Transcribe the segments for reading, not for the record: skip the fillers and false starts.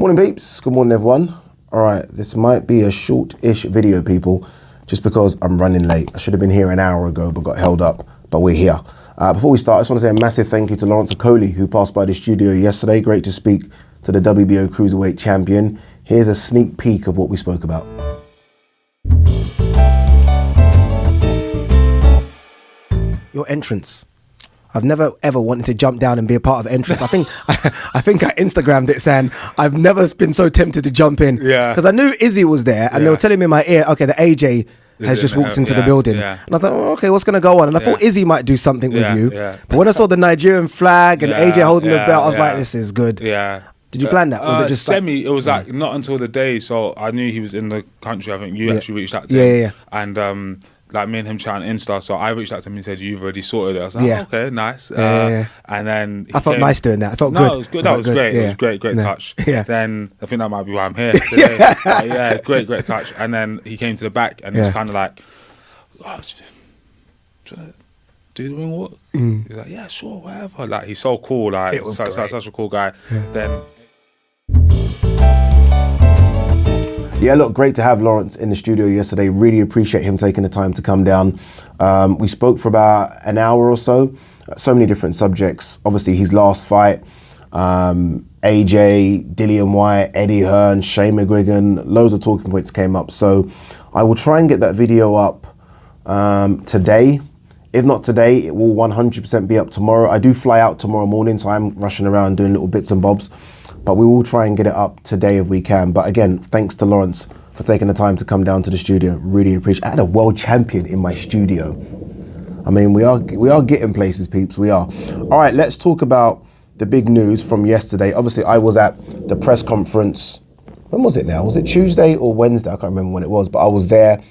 Morning peeps, good morning everyone. All right, this might be a short-ish video, people, just because I'm running late. I should have been here an hour ago, but got held up, but we're here. Before we start, I just want to say a massive thank you to Laurence Coley, who passed by the studio yesterday. Great to speak to the WBO Cruiserweight champion. Here's a sneak peek of what we spoke about. Your entrance. I've never ever wanted to jump down and be a part of entrance. I think I Instagrammed it saying I've never been so tempted to jump in. Yeah. Because I knew Izzy was there and they were telling me in my ear, okay, the AJ has just walked into the building. Yeah. And I thought, oh, okay, what's going to go on? And I thought Izzy might do something with you. Yeah. But when I saw the Nigerian flag and AJ holding the belt, I was like, this is good. Yeah. Did you plan that? Or was it just it was like not until the day. So I knew he was in the country. I think you actually reached out to him. Yeah. And like me and him chatting Insta, so I reached out to him and said, "You've already sorted it." I was like, oh, "Okay, nice." And then I felt nice doing that. I felt good. It was good. That was great. It was great touch. Yeah. Then I think that might be why I'm here today. Great touch. And then he came to the back and it was kind of like, "Oh, trying to do the ring walk." He's like, "Yeah, sure, whatever." Like he's so cool. Like such a cool guy. Yeah. Then. Yeah, look, great to have Laurence in the studio yesterday. Really appreciate him taking the time to come down. We spoke for about an hour or so. So many different subjects. Obviously, his last fight, AJ, DILLIAN WHYTE, Eddie Hearn, Shane McGuigan, loads of talking points came up. So I will try and get that video up today. If not today, it will 100% be up tomorrow. I do fly out tomorrow morning, so I'm rushing around doing little bits and bobs. But we will try and get it up today if we can. But again, thanks to Laurence for taking the time to come down to the studio. Really appreciate it. I had a world champion in my studio. I mean, we are getting places, peeps, we are. All right, let's talk about the big news from yesterday. Obviously, I was at the press conference. When was it now? Was it Tuesday or Wednesday? I can't remember when it was, but I was there.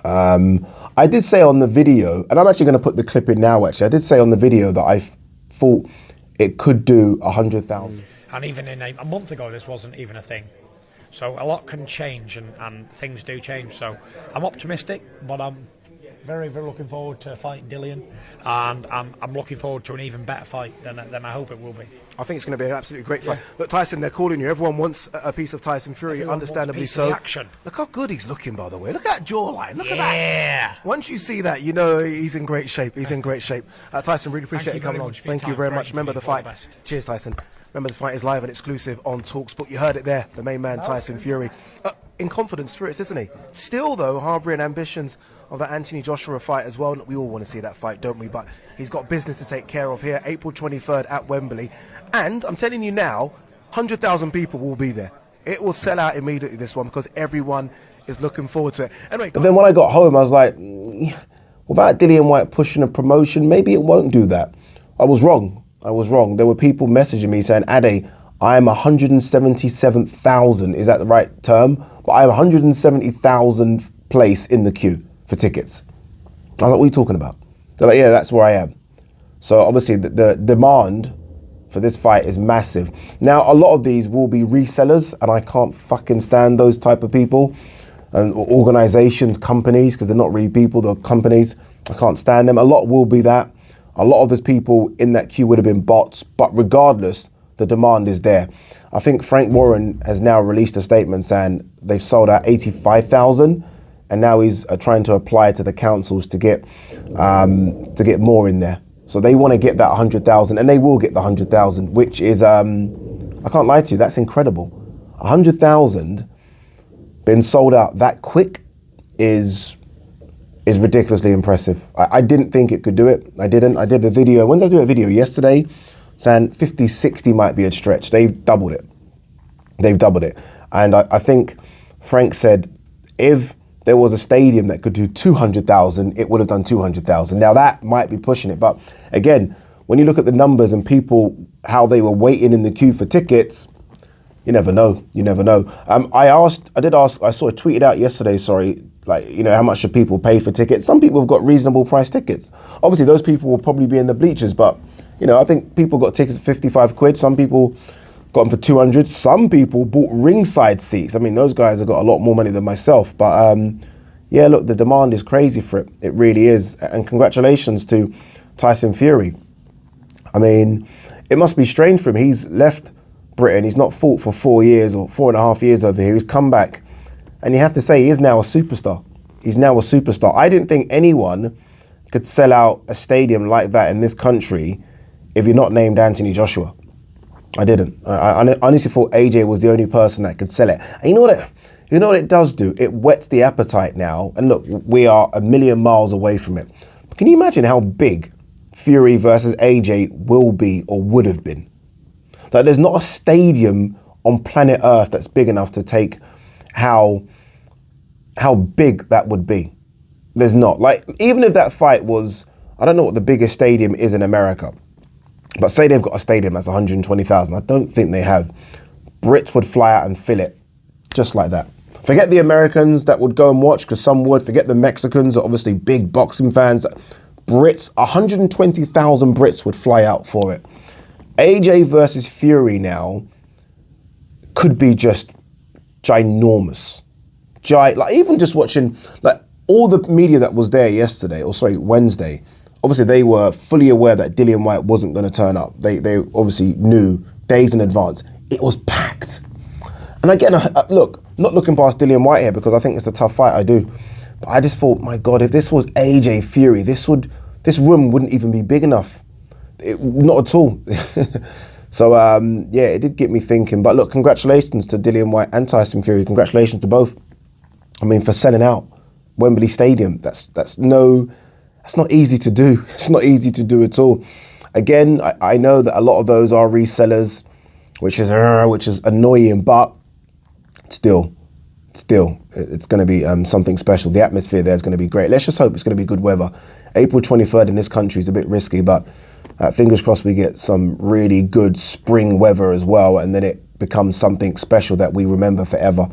I did say on the video, and I'm actually going to put the clip in now, actually. I did say on the video that I thought it could do 100,000. And even in a month ago, this wasn't even a thing. So a lot can change and things do change. So I'm optimistic, but I'm very, very looking forward to fighting Dillian. And I'm looking forward to an even better fight than I hope it will be. I think it's going to be an absolutely great fight. Look, Tyson, they're calling you. Everyone wants a piece of Tyson Fury, Everyone understandably wants a piece so. of the action. Look how good he's looking, by the way. Look at that jawline. Look at that. Once you see that, you know he's in great shape. He's in great shape. Tyson, really appreciate you coming on. Thank you very much. Remember the fight. Cheers, Tyson. Remember, this fight is live and exclusive on TalkSport. You heard it there, the main man, Tyson Fury. In confident spirits, isn't he? Still, though, harbouring ambitions of the Anthony Joshua fight as well. We all want to see that fight, don't we? But he's got business to take care of here, April 23rd at Wembley. And I'm telling you now, 100,000 people will be there. It will sell out immediately, this one, because everyone is looking forward to it. Anyway, but then when I got home, I was like, without DILLIAN WHYTE pushing a promotion, maybe it won't do that. I was wrong. There were people messaging me saying, Ade, I am 177,000. Is that the right term? But I am 170,000 place in the queue for tickets. I was like, what are you talking about? They're like, yeah, that's where I am. So obviously the demand for this fight is massive. Now, a lot of these will be resellers, and I can't fucking stand those type of people. And organizations, companies, because they're not really people, they're companies. I can't stand them. A lot will be that. A lot of those people in that queue would have been bots, but regardless, the demand is there. I think Frank Warren has now released a statement saying they've sold out 85,000, and now he's trying to apply to the councils to get more in there. So they want to get that 100,000, and they will get the 100,000, which is, I can't lie to you, that's incredible. 100,000 been sold out that quick is ridiculously impressive. I didn't think it could do it. I didn't. I did the video. When did I do a video? Yesterday, saying 50, 60 might be a stretch. They've doubled it. And I think Frank said if there was a stadium that could do 200,000, it would have done 200,000. Now that might be pushing it. But again, when you look at the numbers and people, how they were waiting in the queue for tickets, you never know. I saw it tweeted out yesterday, like, you know, how much should people pay for tickets? Some people have got reasonable price tickets. Obviously, those people will probably be in the bleachers, but, you know, I think people got tickets for 55 quid. Some people got them for 200. Some people bought ringside seats. I mean, those guys have got a lot more money than myself. But, yeah, look, the demand is crazy for it. It really is. And congratulations to Tyson Fury. I mean, it must be strange for him. He's left Britain. He's not fought for 4 years or 4.5 years over here. He's come back. And you have to say, he is now a superstar. He's now a superstar. I didn't think anyone could sell out a stadium like that in this country if you're not named Anthony Joshua. I didn't. I honestly thought AJ was the only person that could sell it. And you know what it does do? It whets the appetite now. And look, we are a million miles away from it. But can you imagine how big Fury versus AJ will be or would have been? Like, there's not a stadium on planet Earth that's big enough to take how big that would be. There's not. Like, even if that fight was, I don't know what the biggest stadium is in America, but say they've got a stadium that's 120,000. I don't think they have. Brits would fly out and fill it just like that. Forget the Americans that would go and watch, because some would. Forget the Mexicans, are obviously big boxing fans. Brits, 120,000 Brits would fly out for it. AJ versus Fury now could be just ginormous. Like, even just watching, like, all the media that was there Wednesday, obviously they were fully aware that Dillian Whyte wasn't going to turn up. They obviously knew days in advance. It was packed. And again, look, not looking past Dillian Whyte here because I think it's a tough fight, I do. But I just thought, my God, if this was AJ Fury, this room wouldn't even be big enough. Not at all. So, yeah, it did get me thinking. But look, congratulations to Dillian Whyte and Tyson Fury. Congratulations to both. I mean, for selling out Wembley Stadium, that's not easy to do. It's not easy to do at all. Again, I know that a lot of those are resellers, which is annoying, but still, it's going to be something special. The atmosphere there is going to be great. Let's just hope it's going to be good weather. April 23rd in this country is a bit risky, but fingers crossed we get some really good spring weather as well, and then it becomes something special that we remember forever.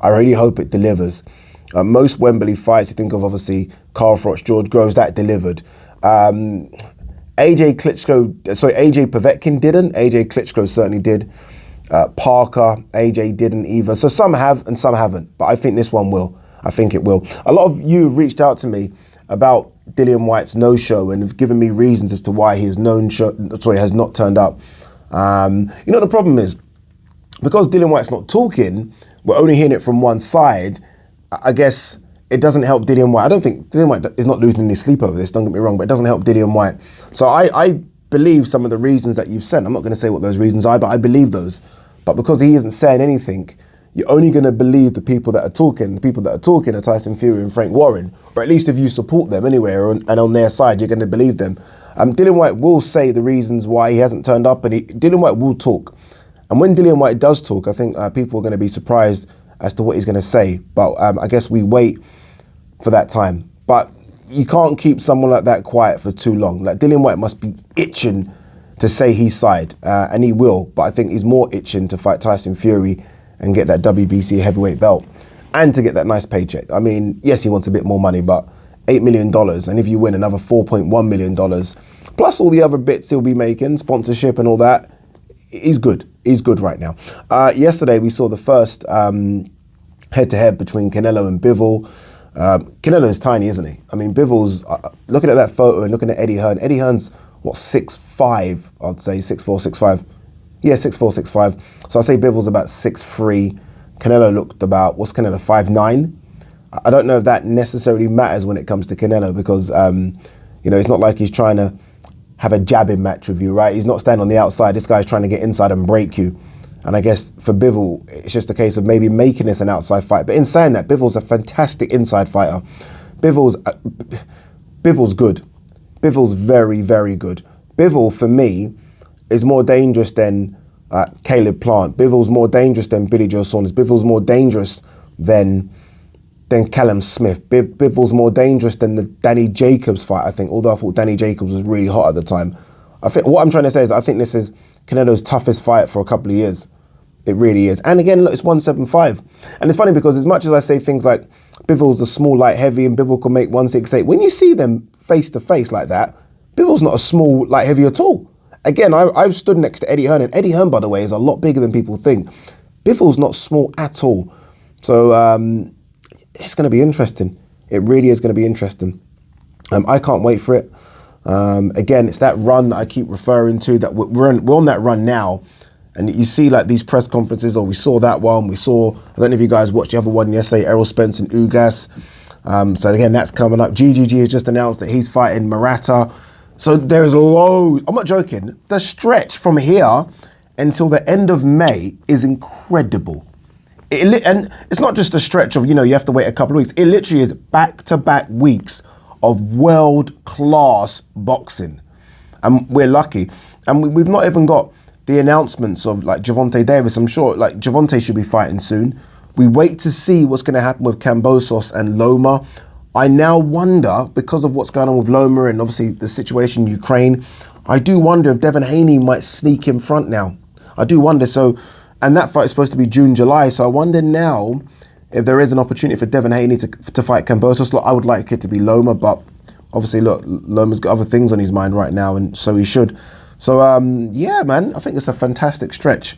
I really hope it delivers. Most Wembley fights, you think of obviously Carl Froch, George Groves, that delivered. AJ Povetkin didn't. AJ Klitschko certainly did. Parker, AJ didn't either. So some have and some haven't, but I think this one will. I think it will. A lot of you have reached out to me about Dillian Whyte's no-show and have given me reasons as to why he has not turned up. You know, the problem is, because Dillian Whyte's not talking, we're only hearing it from one side. I guess it doesn't help Dillian Whyte. I don't think Dillian Whyte is not losing any sleep over this, don't get me wrong, but it doesn't help Dillian Whyte. So I believe some of the reasons that you've sent. I'm not going to say what those reasons are, but I believe those. But because he isn't saying anything, you're only going to believe the people that are talking. The people that are talking are Tyson Fury and Frank Warren. Or at least if you support them anywhere and on their side, you're going to believe them. Dillian Whyte will say the reasons why he hasn't turned up, and Dillian Whyte will talk. And when Dillian Whyte does talk, I think people are going to be surprised as to what he's going to say. But I guess we wait for that time. But you can't keep someone like that quiet for too long. Like, Dillian Whyte must be itching to say his side, and he will. But I think he's more itching to fight Tyson Fury and get that WBC heavyweight belt and to get that nice paycheck. I mean, yes, he wants a bit more money, but $8 million, and if you win another $4.1 million, plus all the other bits he'll be making, sponsorship and all that, he's good. He's good right now. Yesterday, we saw the first head-to-head between Canelo and Bivol. Canelo is tiny, isn't he? I mean, Bivol's, looking at that photo and looking at Eddie Hearn, Eddie Hearn's, 6'5", I'd say, 6'4", 6'5". Yeah, 6'4", 6'5". So I'd say Bivol's about 6'3". Canelo looked about, what's Canelo, 5'9"? I don't know if that necessarily matters when it comes to Canelo because, you know, it's not like he's trying to have a jabbing match with you, right? He's not standing on the outside. This guy's trying to get inside and break you. And I guess for Bivol, it's just a case of maybe making this an outside fight. But in saying that, Bivol's a fantastic inside fighter. Bivol's good. Bivol's very, very good. Bivol, for me, is more dangerous than Caleb Plant. Bivol's more dangerous than Billy Joe Saunders. Bivol's more dangerous than Callum Smith. Bivol's more dangerous than the Danny Jacobs fight, I think, although I thought Danny Jacobs was really hot at the time. I think what I'm trying to say is I think this is Canelo's toughest fight for a couple of years. It really is. And again, look, it's 175. And it's funny because as much as I say things like Bivol's a small light heavy and Bivol can make 168, when you see them face to face like that, Bivol's not a small light heavy at all. Again, I've stood next to Eddie Hearn, and Eddie Hearn, by the way, is a lot bigger than people think. Bivol's not small at all. So it's going to be interesting. It really is going to be interesting. I can't wait for it. Again, it's that run that I keep referring to, that we're on that run now. And you see like these press conferences, or we saw that one, I don't know if you guys watched the other one yesterday, Errol Spence and Ugas. So again, that's coming up. GGG has just announced that he's fighting Murata. So there's loads, I'm not joking, the stretch from here until the end of May is incredible. And it's not just a stretch of, you have to wait a couple of weeks. It literally is back-to-back weeks of world-class boxing. And we're lucky. And we've not even got the announcements of like Gervonta Davis. I'm sure like Gervonta should be fighting soon. We wait to see what's going to happen with Kambosos and Loma. I now wonder, because of what's going on with Loma and obviously the situation in Ukraine, I do wonder if Devin Haney might sneak in front now. I do wonder. So, and that fight is supposed to be June, July. So I wonder now if there is an opportunity for Devin Haney to fight Kambosos. Look, I would like it to be Loma, but obviously, look, Loma's got other things on his mind right now, and so he should. So, yeah, man, I think it's a fantastic stretch.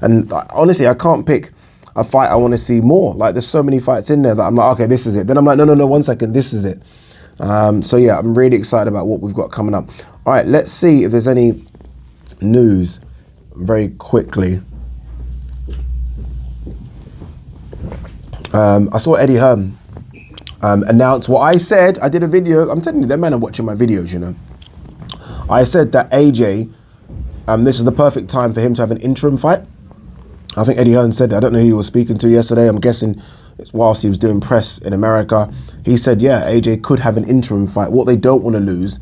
And honestly, I can't pick a fight I want to see more. Like, there's so many fights in there that I'm like, okay, this is it. Then I'm like, no, 1 second, this is it. So, yeah, I'm really excited about what we've got coming up. All right, let's see if there's any news very quickly. I saw Eddie Hearn announce what I said. I did a video. I'm telling you, that man are watching my videos, I said that AJ, this is the perfect time for him to have an interim fight. I think Eddie Hearn said that. I don't know who he was speaking to yesterday. I'm guessing it's whilst he was doing press in America. He said, yeah, AJ could have an interim fight. What they don't want to lose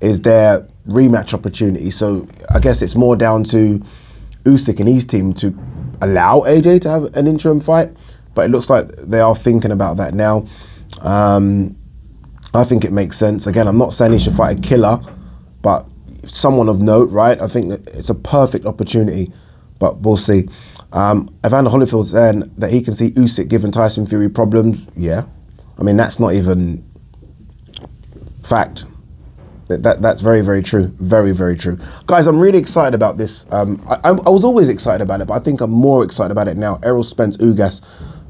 is their rematch opportunity. So I guess it's more down to Usyk and his team to allow AJ to have an interim fight. But it looks like they are thinking about that now. I think it makes sense. Again, I'm not saying he should fight a killer, but someone of note, right? I think that it's a perfect opportunity, but we'll see. Evander Holyfield saying that he can see Usyk giving Tyson Fury problems. Yeah. I mean, that's not even fact. That's very, very true. Very, very true. Guys, I'm really excited about this. I was always excited about it, but I think I'm more excited about it now. Errol Spence, Ugas.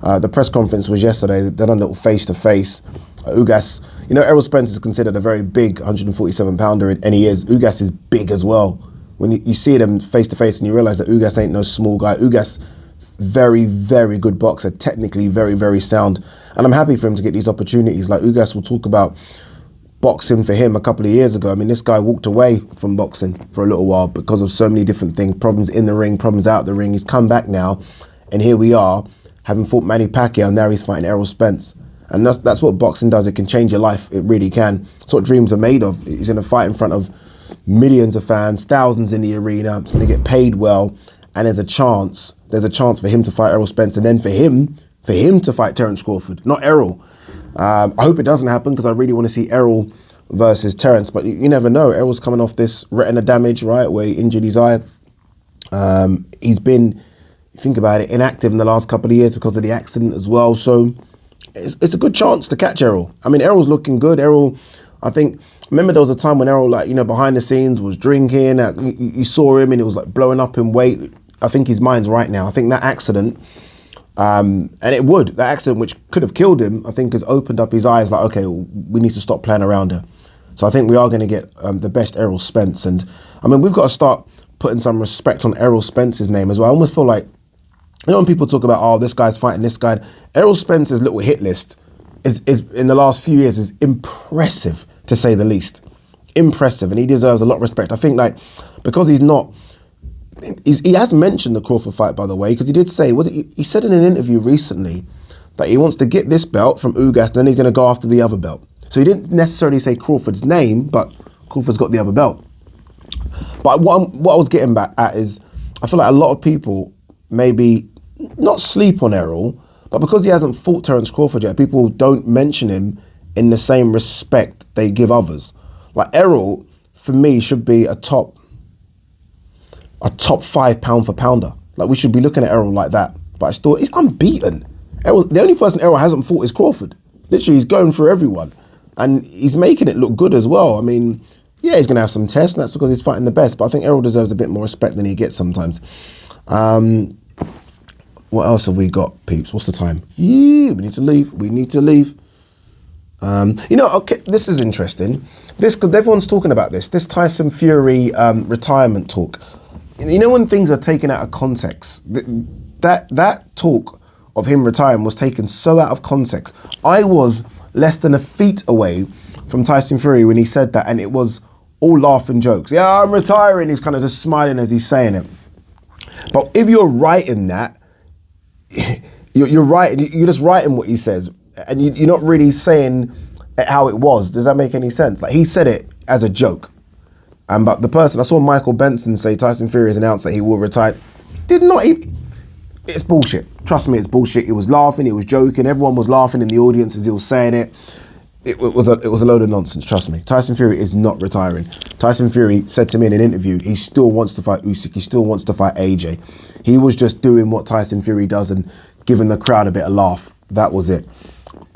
The press conference was yesterday. They done a little face-to-face. Ugas, Errol Spence is considered a very big 147-pounder, and he is. Ugas is big as well. When you see them face-to-face and you realise that Ugas ain't no small guy. Ugas, very, very good boxer, technically very, very sound. And I'm happy for him to get these opportunities. Like Ugas will talk about boxing for him a couple of years ago. I mean, this guy walked away from boxing for a little while because of so many different things, problems in the ring, problems out the ring. He's come back now, and here we are, having fought Manny Pacquiao, and now he's fighting Errol Spence. And that's what boxing does. It can change your life. It really can. It's what dreams are made of. He's in a fight in front of millions of fans, thousands in the arena. It's going to get paid well, and there's a chance for him to fight Errol Spence, and then for him to fight Terence Crawford, not Errol. I hope it doesn't happen because I really want to see Errol versus Terence, but you never know. Errol's coming off this retina damage, right, where he injured his eye. He's been, think about it, inactive in the last couple of years because of the accident as well. So it's a good chance to catch Errol. I mean, Errol's looking good. Errol, I think, remember there was a time when Errol, behind the scenes was drinking. You saw him and it was like blowing up in weight. I think his mind's right now. I think that accident, that accident which could have killed him, I think has opened up his eyes like, okay, we need to stop playing around her. So I think we are going to get the best Errol Spence. And I mean, we've got to start putting some respect on Errol Spence's name as well. I almost feel like, when people talk about, oh, this guy's fighting this guy, Errol Spence's little hit list is in the last few years is impressive, to say the least. Impressive, and he deserves a lot of respect. I think because he has mentioned the Crawford fight, by the way, because he did say, he said in an interview recently that he wants to get this belt from Ugas, and then he's going to go after the other belt. So he didn't necessarily say Crawford's name, but Crawford's got the other belt. But what I was getting back at is, I feel like a lot of people maybe not sleep on Errol, but because he hasn't fought Terence Crawford yet, people don't mention him in the same respect they give others. Like Errol, for me, should be a top 5 pound for pounder. Like we should be looking at Errol like that. But he's unbeaten. Errol, the only person Errol hasn't fought is Crawford. Literally, he's going through everyone. And he's making it look good as well. I mean, yeah, he's going to have some tests, and that's because he's fighting the best. But I think Errol deserves a bit more respect than he gets sometimes. What else have we got, peeps? What's the time? We need to leave. Okay, this is interesting. Because everyone's talking about this Tyson Fury retirement talk. you know when things are taken out of context, that talk of him retiring was taken so out of context. I was less than a feet away from Tyson Fury when he said that, and it was all laugh and jokes. Yeah, I'm retiring. He's kind of just smiling as he's saying it. But if you're writing that, you're writing. You're just writing what he says, and you're not really saying how it was. Does that make any sense? Like, he said it as a joke. But the person, I saw Michael Benson say Tyson Fury has announced that he will retire. Did not. It's bullshit. Trust me, it's bullshit. He was laughing. He was joking. Everyone was laughing in the audience as he was saying it. It was a load of nonsense. Trust me. Tyson Fury is not retiring. Tyson Fury said to me in an interview, he still wants to fight Usyk. He still wants to fight AJ. He was just doing what Tyson Fury does and giving the crowd a bit of laugh. That was it.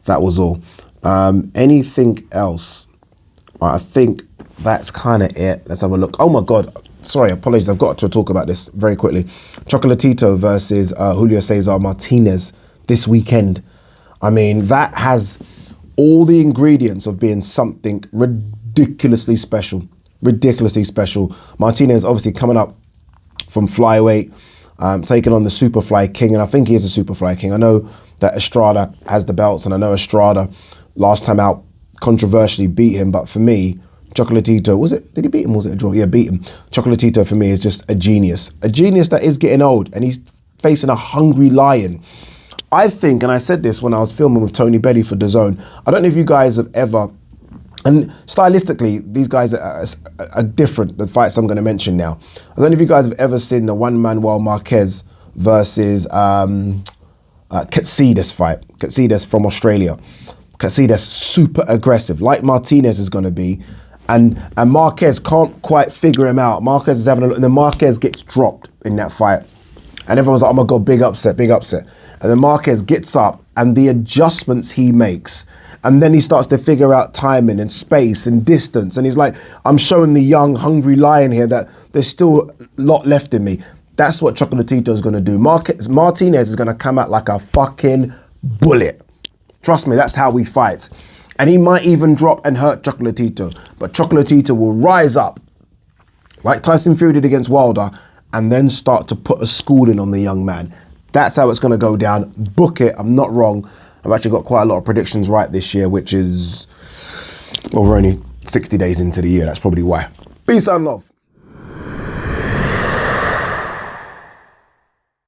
That was all. Anything else? I think that's kind of it. Let's have a look. Oh my God. Sorry, apologies. I've got to talk about this very quickly. Chocolatito versus Julio Cesar Martinez this weekend. I mean, that has all the ingredients of being something ridiculously special. Ridiculously special. Martinez obviously coming up from flyweight, taking on the Superfly King, and I think he is a Superfly King. I know that Estrada has the belts, and I know Estrada last time out controversially beat him, but for me, Chocolatito, did he beat him? Was it a draw? Yeah, beat him. Chocolatito for me is just a genius. A genius that is getting old, and he's facing a hungry lion. I think, and I said this when I was filming with Tony Belly for DAZN, I don't know if you guys have ever, and stylistically, these guys are different, the fights I'm going to mention now. I don't know if you guys have ever seen the Manuel Marquez versus Katsidas fight. Katsidas from Australia. Katsidas super aggressive, like Martinez is going to be. And Marquez can't quite figure him out. Marquez is having a look, and then Marquez gets dropped in that fight. And everyone's like, oh my God, big upset, big upset. And then Marquez gets up, and the adjustments he makes, and then he starts to figure out timing and space and distance. And he's like, I'm showing the young, hungry lion here that there's still a lot left in me. That's what Chocolatito is going to do. Martinez is going to come out like a fucking bullet. Trust me, that's how he fights. And he might even drop and hurt Chocolatito. But Chocolatito will rise up, like Tyson Fury did against Wilder, and then start to put a schooling on the young man. That's how it's going to go down. Book it. I'm not wrong. I've actually got quite a lot of predictions right this year, which is, well, we're only 60 days into the year. That's probably why. Peace and love.